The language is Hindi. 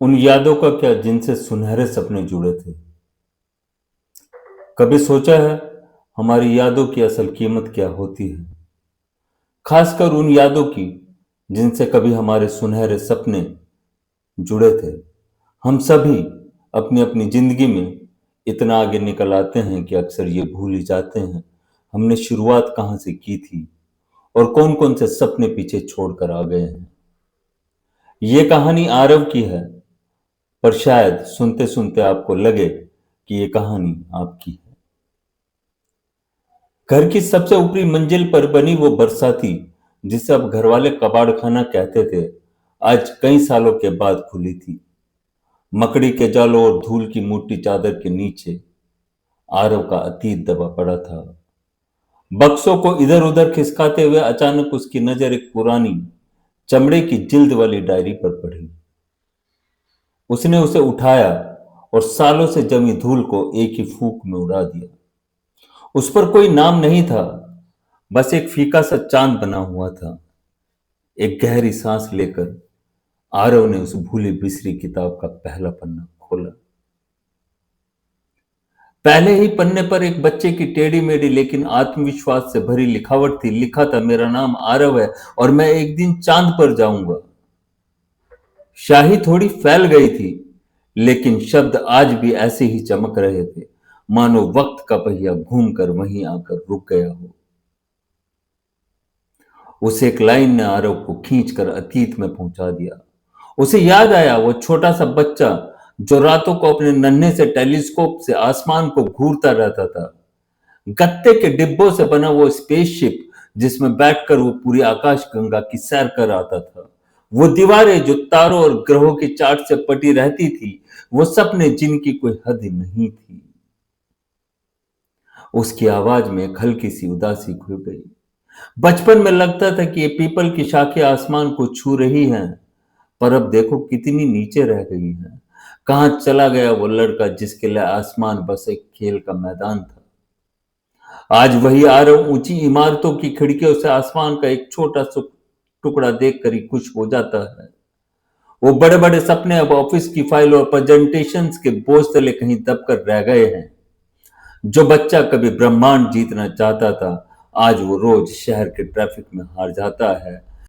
उन यादों का क्या जिनसे सुनहरे सपने जुड़े थे। कभी सोचा है हमारी यादों की असल कीमत क्या होती है। खासकर उन यादों की जिनसे कभी हमारे सुनहरे सपने जुड़े थे। हम सभी अपनी अपनी जिंदगी में इतना आगे निकल आते हैं कि अक्सर ये भूल ही जाते हैं हमने शुरुआत कहाँ से की थी और कौन कौन से सपने पीछे छोड़कर आ गए हैं। ये कहानी आरव की है, पर शायद सुनते सुनते आपको लगे कि ये कहानी आपकी है। घर की सबसे ऊपरी मंजिल पर बनी वो बरसाती, जिसे अब घरवाले कबाड़ खाना कहते थे, आज कई सालों के बाद खुली थी। मकड़ी के जालों और धूल की मोटी चादर के नीचे आरव का अतीत दबा पड़ा था। बक्सों को इधर उधर खिसकाते हुए अचानक उसकी नजर एक पुरानी चमड़े की जिल्द वाली डायरी पर पड़ी। उसने उसे उठाया और सालों से जमी धूल को एक ही फूंक में उड़ा दिया। उस पर कोई नाम नहीं था, बस एक फीका सा चांद बना हुआ था। एक गहरी सांस लेकर आरव ने उस भूली बिसरी किताब का पहला पन्ना खोला। पहले ही पन्ने पर एक बच्चे की टेढ़ी मेढ़ी लेकिन आत्मविश्वास से भरी लिखावट थी। लिखा था, मेरा नाम आरव है और मैं एक दिन चांद पर जाऊंगा। शाही थोड़ी फैल गई थी, लेकिन शब्द आज भी ऐसे ही चमक रहे थे, मानो वक्त का पहिया घूमकर वहीं आकर रुक गया हो। उसे एक लाइन ने आरव को खींचकर अतीत में पहुंचा दिया। उसे याद आया वो छोटा सा बच्चा जो रातों को अपने नन्हे से टेलीस्कोप से आसमान को घूरता रहता था। गत्ते के डिब्बों से बना वो स्पेसशिप जिसमें बैठकर वो पूरी आकाश गंगा की सैर कर आता था। वो दीवारें जो तारों और ग्रहों की चार्ट से पटी रहती थी। वो सपने जिनकी कोई हद नहीं थी। उसकी आवाज में एक हल्की सी उदासी घुल गई। बचपन में लगता था कि ये पीपल की शाखें आसमान को छू रही हैं, पर अब देखो कितनी नीचे रह गई हैं। कहां चला गया वो लड़का जिसके लिए आसमान बस एक खेल का मैदान था। आज वही आरव ऊंची इमारतों की खिड़कियों से आसमान का एक छोटा सा टुकड़ा देखकर ही खुश हो जाता है। वो बड़े बड़े सपने अब ऑफिस की फाइल और प्रेजेंटेशंस के बोझ तले कहीं दबकर रह गए हैं। जो बच्चा कभी ब्रह्मांड जीतना चाहता था, आज वो रोज शहर के ट्रैफिक में हार जाता है